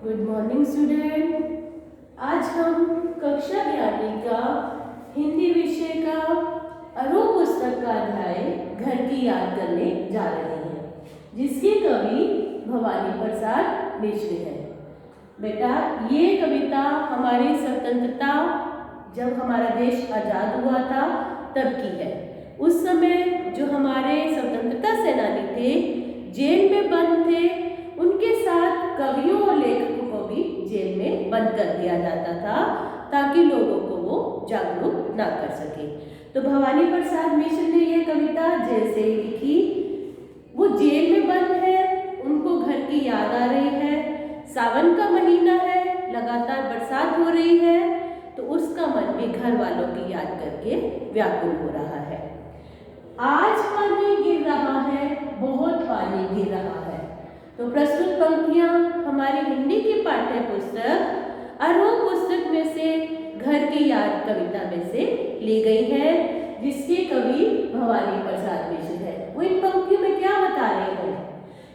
Good morning student. आज हम कक्षा 11वीं का हिंदी विषय का आरोह पुस्तक का अध्याय घर की याद करने जा रहे हैं, जिसके कवि भवानी प्रसाद मिश्र है। बेटा, ये कविता हमारी स्वतंत्रता, जब हमारा देश आज़ाद हुआ था तब की है। उस समय जो हमारे स्वतंत्रता सेनानी थे, जेल में बंद थे, उनके साथ कवियों और लेखकों को भी जेल में बंद कर दिया जाता था ताकि लोगों को वो जागरूक ना कर सके। तो भवानी प्रसाद मिश्र ने यह कविता जेल से ही लिखी। वो जेल में बंद है, उनको घर की याद आ रही है, सावन का महीना है, लगातार बरसात हो रही है, तो उसका मन भी घर वालों की याद करके व्याकुल हो रहा है। आज पानी गिर रहा है, बहुत पानी गिर रहा है। तो प्रस्तुत पंक्तियां हमारी हिंदी की पाठ्य पुस्तक आरोह पुस्तक में से घर की याद कविता में से ली गई है, जिसके कवि भवानी प्रसाद मिश्र है। वो इन पंक्तियों में क्या बता रहे हैं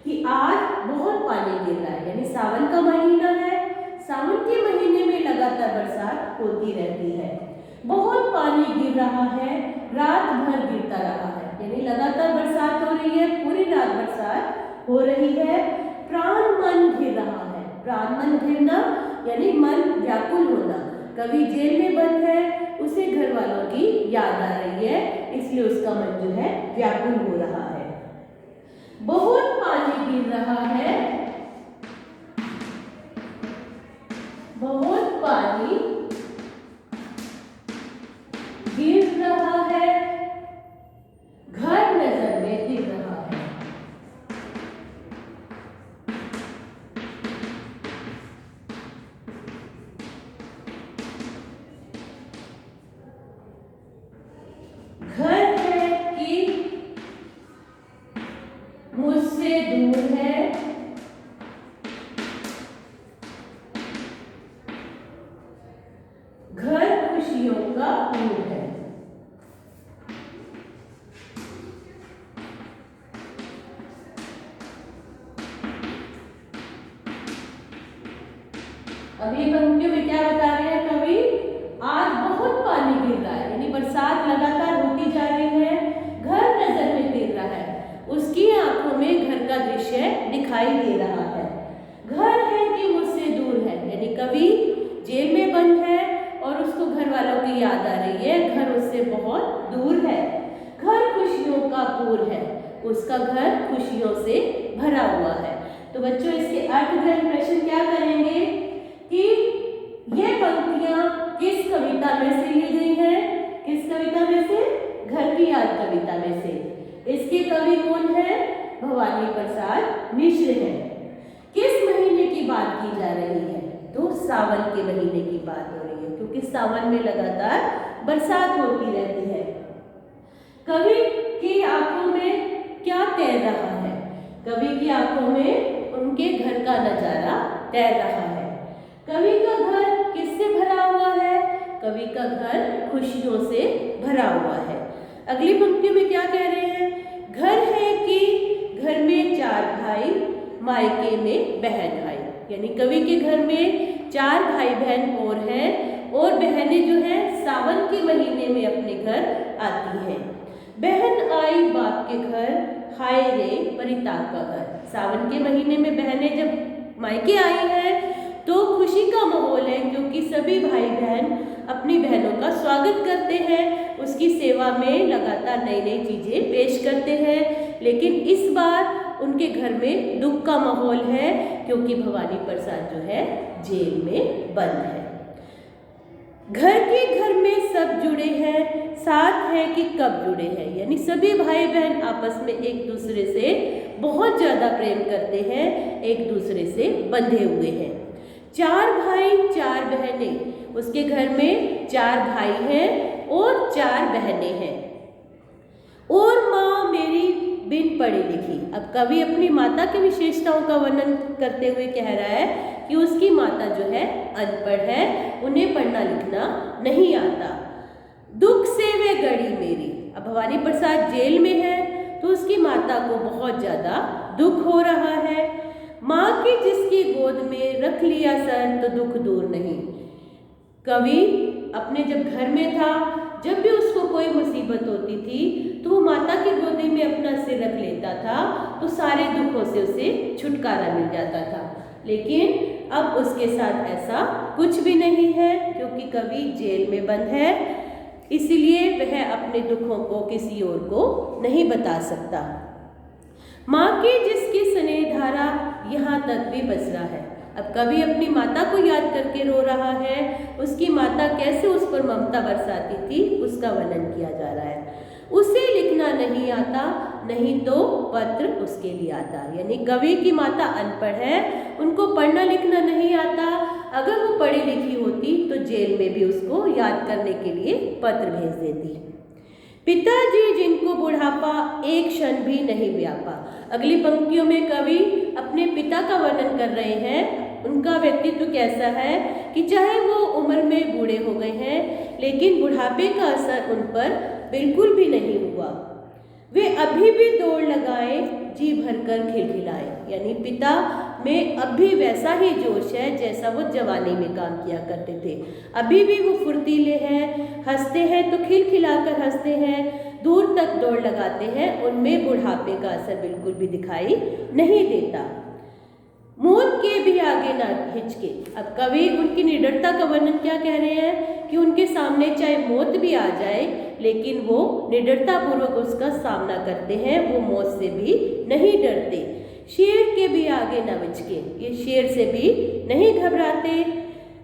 कि आज बहुत पानी गिर रहा है, यानी सावन का महीना है, सावन के महीने में लगातार बरसात होती रहती है। बहुत पानी गिर रहा है, रात भर गिरता रहा है, यानी लगातार बरसात हो रही है, पूरी रात बरसात हो रही है। प्राण मन घिर रहा है, प्राण मन घिरना यानी मन व्याकुल होना। कवि जेल में बंद है, उसे घर वालों की याद आ रही है, इसलिए उसका मन जो है व्याकुल हो रहा है। बहुत पानी गिर रहा है, बहुत पानी गिर रहा है, घर नजर में गिर रहा है। घर है कि मुझसे दूर है, घर खुशियों का पूर है। अभी पंक्तियों में क्या बता रहे हैं कवि? आज बहुत पानी गिर रहा है, यानी बरसात लगातार होती जा रही है, घर नजर में गिर रहा है, उसकी आंखों में घर का दृश्य दिखाई दे रहा है। घर है कि मुझसे दूर है, यानी कवि जेल में बंद है और उसको घर वालों की याद आ रही है, घर उससे बहुत दूर है। घर खुशियों का पूर है, उसका घर खुशियों से भरा हुआ है। तो बच्चों, इसके अर्थग्रहण प्रश्न क्या करेंगे कि ये पंक्तियां किस कविता में से ली गई हैं? किस कविता में से? घर की याद कविता में से। इसके कवि कौन है? भवानी प्रसाद मिश्र है। किस महीने की बात की जा रही है? तो सावन के महीने की बात हो रही है, क्योंकि सावन में लगातार बरसात होती रहती है। कवि की आंखों में क्या तैर रहा है? कवि की आंखों में उनके घर का नजारा तैर रहा है। कवि का घर किससे भरा हुआ है? कवि का घर खुशियों से भरा हुआ है। अगली पंक्ति में क्या कह रहे हैं? घर है कि घर में 4 भाई, मायके में बहन आई, यानी कवि के घर में 4 भाई बहन और हैं, और बहनें जो हैं सावन के महीने में अपने घर आती हैं। बहन आई बाप के घर, हाय रे परिताप का घर। सावन के महीने में बहनें जब मायके आई हैं तो खुशी का माहौल है, क्योंकि सभी भाई बहन अपनी बहनों का स्वागत करते हैं, उसकी सेवा में लगातार नई नई चीजें पेश करते हैं। लेकिन इस बार उनके घर में दुख का माहौल है, क्योंकि भवानी प्रसाद जो है जेल में बंद है। घर के घर में सब जुड़े हैं, साथ है कि कब जुड़े हैं, यानी सभी भाई बहन आपस में एक दूसरे से बहुत ज्यादा प्रेम करते हैं, एक दूसरे से बंधे हुए हैं। 4 भाई 4 बहनें, उसके घर में 4 भाई हैं और 4 बहनें हैं। और माँ मेरी बिन पढ़ी लिखी। अब कवि अपनी माता की विशेषताओं का वर्णन करते हुए कह रहा है कि उसकी माता जो है अनपढ़ है, उन्हें पढ़ना लिखना नहीं आता। दुख से वे गड़ी मेरी। अब भवानी प्रसाद जेल में है तो उसकी माता को बहुत ज्यादा दुख हो रहा है। माँ की जिसकी गोद में रख लिया सर तो दुख दूर नहीं। कवि अपने जब घर में था, जब भी उसको कोई मुसीबत होती थी तो वो माता की गोदी में अपना सिर रख लेता था तो सारे दुखों से उसे छुटकारा मिल जाता था। लेकिन अब उसके साथ ऐसा कुछ भी नहीं है, क्योंकि कवि जेल में बंद है, इसलिए वह अपने दुखों को किसी और को नहीं बता सकता। माँ की जिसकी स्नेह धारा यहाँ तक भी बच रहा है। अब कवि अपनी माता को याद करके रो रहा है, उसकी माता कैसे उस पर ममता बरसाती थी उसका वर्णन किया जा रहा है। उसे लिखना नहीं आता, नहीं तो पत्र उसके लिए आता। यानी कवि की माता अनपढ़ है, उनको पढ़ना लिखना नहीं आता। अगर वो पढ़ी लिखी होती तो जेल में भी उसको याद करने के लिए पत्र भेज देती। पिताजी जिनको बुढ़ापा एक क्षण भी नहीं व्यापा। अगली पंक्तियों में कवि अपने पिता का वर्णन कर रहे हैं। उनका व्यक्तित्व कैसा है कि चाहे वो उम्र में बूढ़े हो गए हैं, लेकिन बुढ़ापे का असर उन पर बिल्कुल भी नहीं हुआ। वे अभी भी दौड़ लगाए, जी भरकर खिलखिलाए। यानी पिता में अब भी वैसा ही जोश है जैसा वो जवानी में काम किया करते थे। अभी भी वो फुर्तीले हैं, हंसते हैं तो खिलखिलाकर हंसते हैं, दूर तक दौड़ लगाते हैं। उनमें बुढ़ापे का असर बिल्कुल भी दिखाई नहीं देता। मौत के भी आगे ना हिचके। अब कवि उनकी निडरता का वर्णन क्या कह रहे हैं कि उनके सामने चाहे मौत भी आ जाए, लेकिन वो निडरता पूर्वक उसका सामना करते हैं, वो मौत से भी नहीं डरते। शेर के भी आगे न हिचके, ये शेर से भी नहीं घबराते।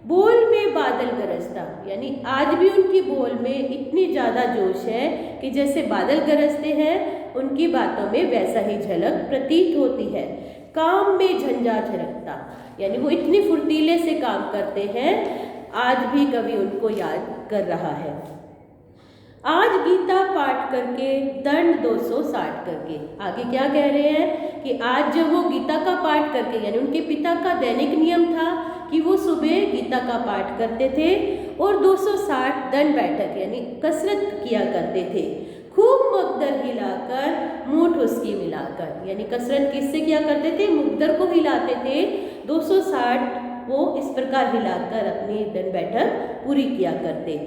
बोल में बादल गरजता, यानी आज भी उनकी बोल में इतनी ज़्यादा जोश है कि जैसे बादल गरजते हैं, उनकी बातों में वैसा ही झलक प्रतीत होती है। काम में झंझा झरकता, यानी वो इतनी फुर्तीले से काम करते हैं, आज भी कवि उनको याद कर रहा है। आज गीता पाठ करके दंड 260 करके। आगे क्या कह रहे हैं कि आज जब वो गीता का पाठ करके, यानी उनके पिता का दैनिक नियम था कि वो सुबह गीता का पाठ करते थे और 260 दंड बैठक यानी कसरत किया करते थे, खूब मुकद्दर हिलाकर मूठ उसकी मिलाकर। यानी कसरत किससे किया करते थे? मुकद्दर को हिलाते थे। 260 वो इस प्रकार हिलाकर अपनी दंड बैठक पूरी किया करते।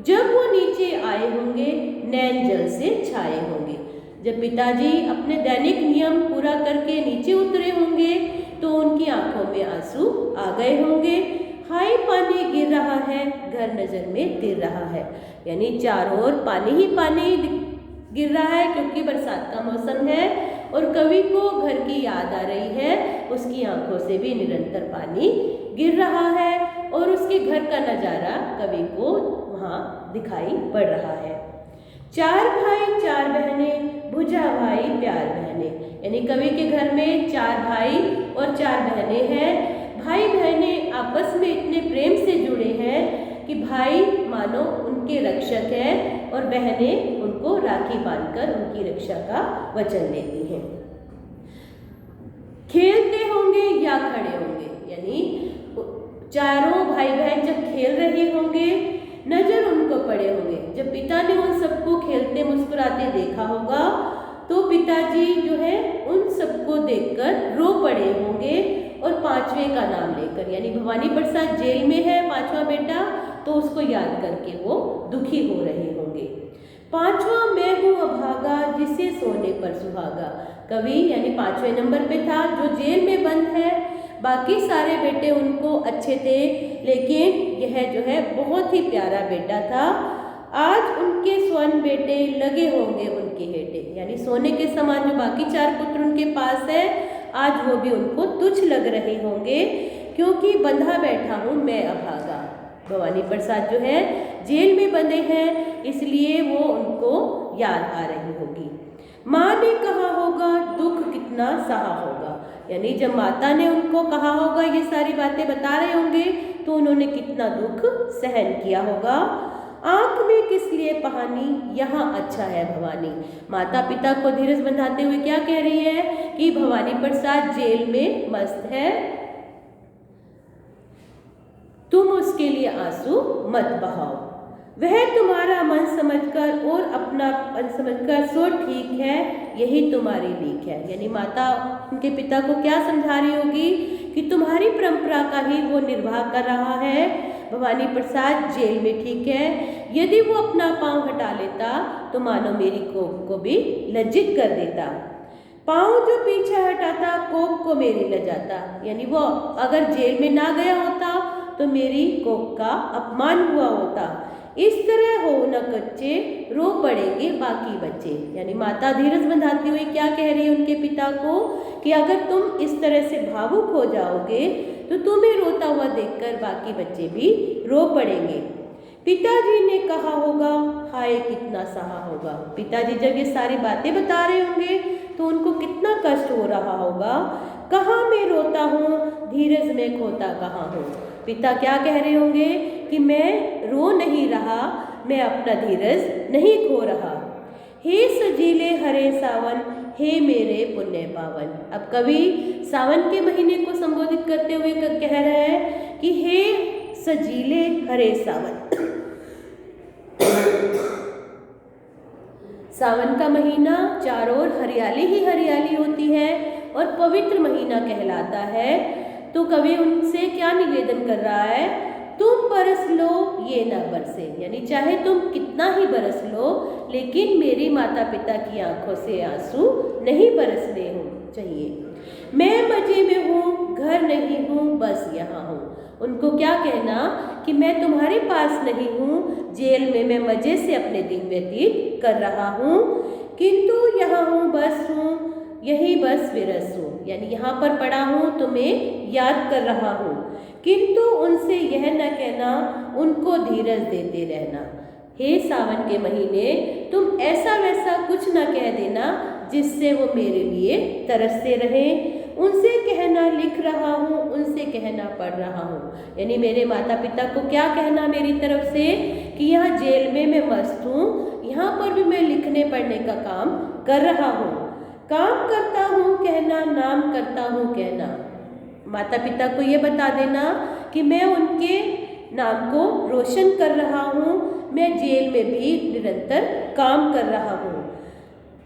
जब वो नीचे आए होंगे, नैन जल से छाए होंगे। जब पिताजी अपने दैनिक नियम पूरा करके नीचे उतरे होंगे तो उनकी आंखों में आंसू आ गए होंगे। हाय पानी गिर रहा है, घर नजर में तिर रहा है। यानी चारों ओर पानी ही पानी गिर रहा है, क्योंकि बरसात का मौसम है और कवि को घर की याद आ रही है। उसकी आंखों से भी निरंतर पानी गिर रहा है और उसके घर का नज़ारा कवि को वहाँ दिखाई पड़ रहा है। 4 भाई 4 बहनें, भुजा भाई प्यार बहनें। यानी कवि के घर में 4 भाई और 4 बहनें हैं। भाई बहनें आपस में इतने प्रेम से जुड़े हैं कि भाई मानो उनके रक्षक हैं और बहनें उनको राखी बांधकर उनकी रक्षा का वचन देती हैं। खेलते होंगे या खड़े होंगे, यानी चारों भाई बहन जब खेल रहे होंगे, नजर उनको पड़े होंगे। जब पिता ने उन सबको खेलते मुस्कुराते देखा होगा तो पिताजी जो है उन सबको देखकर रो पड़े होंगे और 5वें का नाम लेकर, यानी भवानी प्रसाद जेल में है 5वां बेटा, तो उसको याद करके वो दुखी हो रहे होंगे। 5वां मैं हूँ अभागा, जिसे सोने पर सुहागा। कवि यानी 5वें नंबर पे था, जो जेल में बंद है। बाकी सारे बेटे उनको अच्छे थे, लेकिन यह जो है बहुत ही प्यारा बेटा था। आज उनके स्वर्ण बेटे लगे होंगे उनके हेटे, यानी सोने के समान जो बाकी 4 पुत्र उनके पास है, आज वो भी उनको तुच्छ लग रहे होंगे, क्योंकि बंधा बैठा हूँ मैं अभागा। भवानी प्रसाद जो है जेल में बंधे हैं, इसलिए वो उनको याद आ रही होगी। माँ ने कहा होगा दुख कितना सहा होगा, यानी जब माता ने उनको कहा होगा, ये सारी बातें बता रहे होंगे, तो उन्होंने कितना दुख सहन किया होगा। आंख में किस लिए पहानी, यहाँ अच्छा है भवानी। माता पिता को धीरज बंधाते हुए क्या कह रही है कि भवानी प्रसाद जेल में मस्त है, तुम उसके लिए आंसू मत बहाओ। वह तुम्हारा मन समझकर और अपना मन समझकर सो ठीक है, यही तुम्हारी लीक है। यानी माता उनके पिता को क्या समझा रही होगी कि तुम्हारी परंपरा का ही वो निर्वाह कर रहा है। भवानी प्रसाद जेल में ठीक है, यदि वो अपना पाँव हटा लेता तो मानो मेरी कोख को भी लज्जित कर देता। पाँव जो पीछे हटाता कोख को मेरी लजाता। यानी वो अगर जेल में ना गया होता तो मेरी कोख का अपमान हुआ होता। इस तरह हो न कच्चे, रो पड़ेंगे बाकी बच्चे। यानी माता धीरज बंधाती हुई क्या कह रही है उनके पिता को कि अगर तुम इस तरह से भावुक हो जाओगे तो तुम्हें रोता हुआ देखकर बाकी बच्चे भी रो पड़ेंगे। पिताजी ने कहा होगा, हाय कितना सहा होगा। पिताजी जब ये सारी बातें बता रहे होंगे तो उनको कितना कष्ट हो रहा होगा। कहाँ मैं रोता हूँ, धीरज में खोता कहाँ हूँ। पिता क्या कह रहे होंगे कि मैं रो नहीं रहा, मैं अपना धीरज नहीं खो रहा। हे सजीले हरे सावन, हे मेरे पुण्य पावन। अब कवि सावन के महीने को संबोधित करते हुए कह रहे हैं कि हे सजीले हरे सावन। सावन का महीना चारों ओर हरियाली ही हरियाली होती है और पवित्र महीना कहलाता है। तो कवि उनसे क्या निवेदन कर रहा है, तुम बरस लो ये ना बरसे। यानी चाहे तुम कितना ही बरस लो लेकिन मेरी माता पिता की आंखों से आंसू नहीं बरसने हो चाहिए। मैं मजे में हूँ, घर नहीं हूँ, बस यहाँ हूँ। उनको क्या कहना कि मैं तुम्हारे पास नहीं हूँ, जेल में मैं मजे से अपने दिन व्यतीत कर रहा हूँ, किंतु यहाँ हूँ, बस हूँ, यही बस विरस हूँ। यानी यहाँ पर पड़ा हूँ, तुम्हें याद कर रहा हूँ। किंतु उनसे यह न कहना, उनको धीरज देते रहना। हे सावन के महीने, तुम ऐसा वैसा कुछ न कह देना जिससे वो मेरे लिए तरसते रहें। उनसे कहना लिख रहा हूँ, उनसे कहना पढ़ रहा हूँ। यानी मेरे माता पिता को क्या कहना मेरी तरफ से कि यहाँ जेल में मैं मस्त हूँ, यहाँ पर भी मैं लिखने पढ़ने का काम कर रहा हूँ। काम करता हूँ कहना, नाम करता हूँ कहना। माता पिता को ये बता देना कि मैं उनके नाम को रोशन कर रहा हूँ, मैं जेल में भी निरंतर काम कर रहा हूँ।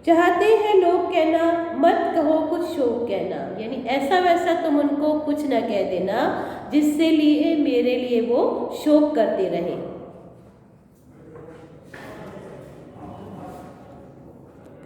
चाहते हैं लोग कहना, मत कहो कुछ शोक कहना। यानी ऐसा वैसा तुम उनको कुछ न कह देना जिससे लिए मेरे लिए वो शोक करते रहें।